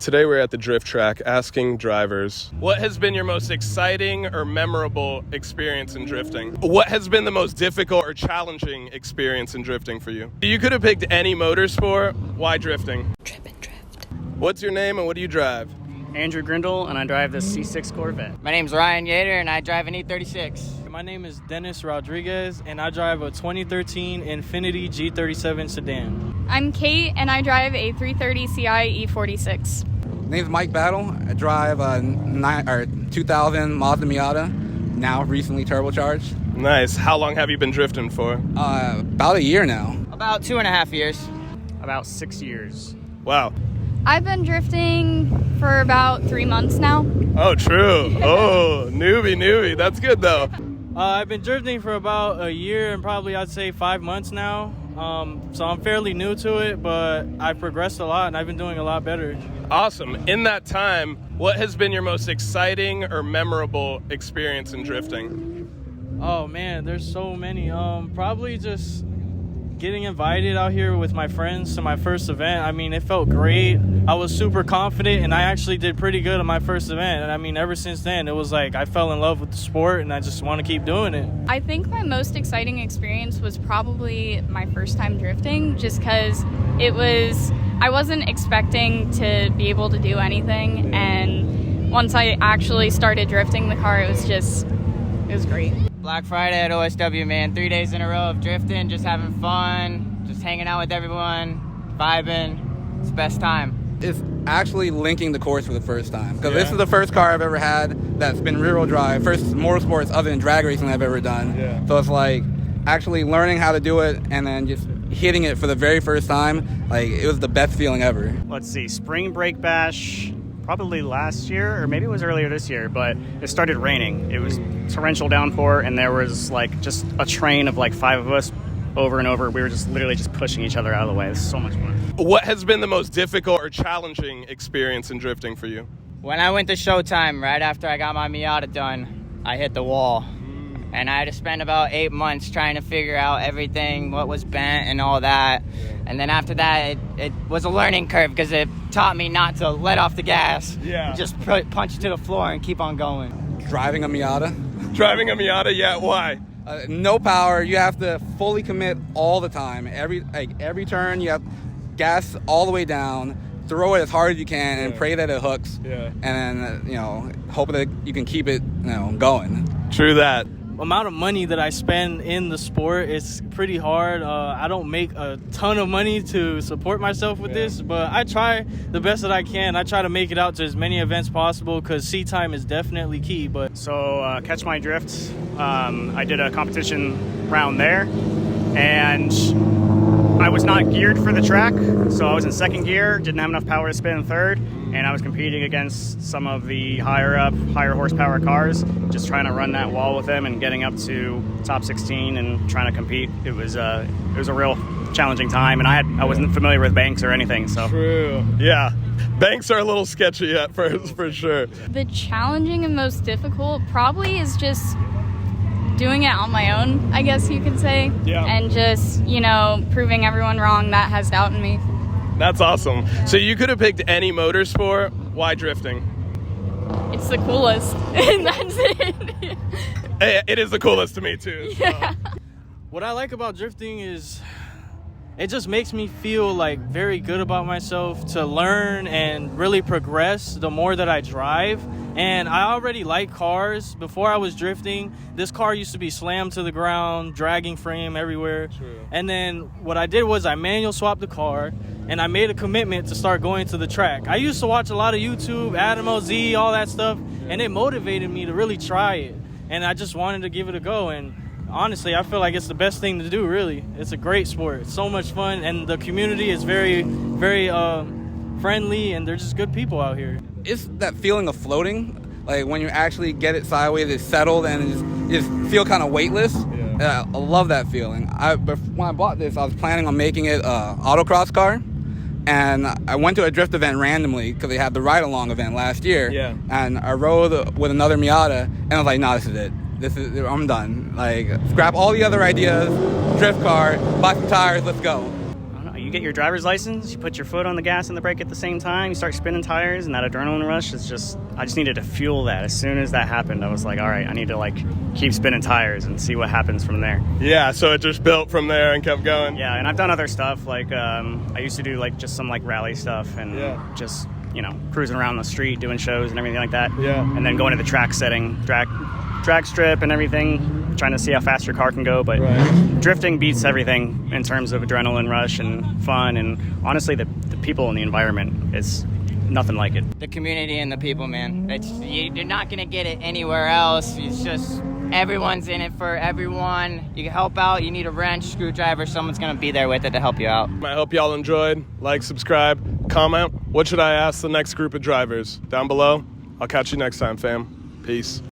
Today we're at the drift track asking drivers, what has been your most exciting or memorable experience in drifting? What has been the most difficult or challenging experience in drifting for you? You could have picked any motorsport. Why drifting? Trip and drift. What's your name and what do you drive? Andrew Grindle, and I drive the C6 Corvette. My name's Ryan Yater, and I drive an E36. My name is Dennis Rodriguez, and I drive a 2013 Infiniti G37 sedan. I'm Kate, and I drive a 330 Ci E46. My name's Mike Battle. I drive a 2000 Mazda Miata, now recently turbocharged. Nice. How long have you been drifting for? About a year now. About 2.5 years. About 6 years. Wow. I've been drifting for about 3 months now. Oh, true. Oh, newbie. That's good, though. I've been drifting for about a year and probably I'd say 5 months now. So I'm fairly new to it, but I've progressed a lot and I've been doing a lot better. Awesome. In that time, what has been your most exciting or memorable experience in drifting? Oh man, there's so many. Probably just getting invited out here with my friends to my first event. I mean, it felt great. I was super confident and I actually did pretty good on my first event. And I mean, ever since then, it was like I fell in love with the sport and I just want to keep doing it. I think my most exciting experience was probably my first time drifting, just because I wasn't expecting to be able to do anything. And once I actually started drifting the car, it was great. Black Friday at OSW, man. 3 days in a row of drifting, just having fun, just hanging out with everyone, vibing. It's the best time. It's actually linking the course for the first time. Because this is the first car I've ever had that's been rear-wheel drive. First motorsports other than drag racing I've ever done. Yeah. So it's like actually learning how to do it and then just hitting it for the very first time. Like, it was the best feeling ever. Let's see, Spring Break Bash, probably last year, or maybe it was earlier this year, but it started raining. It was torrential downpour, and there was like just a train of like 5 of us over and over. We were just literally just pushing each other out of the way. It was so much fun. What has been the most difficult or challenging experience in drifting for you? When I went to Showtime, right after I got my Miata done, I hit the wall. And I had to spend about 8 months trying to figure out everything, what was bent and all that. And then after that, it was a learning curve because it taught me not to let off the gas. Yeah. Just punch it to the floor and keep on going. Driving a Miata. Driving a Miata, yeah, why? No power. You have to fully commit all the time. Every turn, you have gas all the way down. Throw it as hard as you can and pray that it hooks. Yeah. And then, hope that you can keep it, going. True that. Amount of money that I spend in the sport is pretty hard. I don't make a ton of money to support myself with this, but I try the best that I can. I try to make it out to as many events possible because seat time is definitely key. But So Catch My Drift, I did a competition round there, and I was not geared for the track, so I was in second gear, didn't have enough power to spin in third, and I was competing against some of the higher horsepower cars, just trying to run that wall with them and getting up to top 16 and trying to compete. It was a real challenging time, and I wasn't familiar with banks or anything, so. True. Yeah. Banks are a little sketchy at first, for sure. The challenging and most difficult probably is just doing it on my own, I guess you could say. Yeah. And just, proving everyone wrong that has doubt in me. That's awesome. So you could have picked any motorsport. Why drifting? It's the coolest. And that's it. It is the coolest to me, too. So. Yeah. what I like about drifting is it just makes me feel like very good about myself to learn and really progress the more that I drive. And I already like cars. Before I was drifting, this car used to be slammed to the ground, dragging frame everywhere. True. And then what I did was I manual swapped the car and I made a commitment to start going to the track. I used to watch a lot of YouTube, Adam LZ, all that stuff, and it motivated me to really try it. And I just wanted to give it a go. And honestly, I feel like it's the best thing to do, really. It's a great sport. It's so much fun, and the community is very, very friendly, and they're just good people out here. It's that feeling of floating, like when you actually get it sideways, it's settled, and you just feel kind of weightless. Yeah. I love that feeling. But when I bought this, I was planning on making it an autocross car, and I went to a drift event randomly because they had the ride-along event last year. Yeah. And I rode with another Miata, and I was like, "No, this is it. I'm done. Like, scrap all the other ideas. Drift car, buy some tires, let's go." I don't know, you get your driver's license, you put your foot on the gas and the brake at the same time, you start spinning tires, and that adrenaline rush is just, I just needed to fuel that. As soon as that happened, I was like, all right, I need to like keep spinning tires and see what happens from there. Yeah, so it just built from there and kept going. Yeah, and I've done other stuff, like I used to do like just some like rally stuff and just, you know, cruising around the street, doing shows and everything like that. Yeah. And then going to the track setting, drag strip and everything, trying to see how fast your car can go. But drifting beats everything in terms of adrenaline rush and fun. And honestly, the people and the environment is nothing like it. The community and the people, man. You're not going to get it anywhere else. It's just everyone's in it for everyone. You can help out. You need a wrench, screwdriver. Someone's going to be there with it to help you out. I hope y'all enjoyed. Like, subscribe, comment. What should I ask the next group of drivers? Down below. I'll catch you next time, fam. Peace.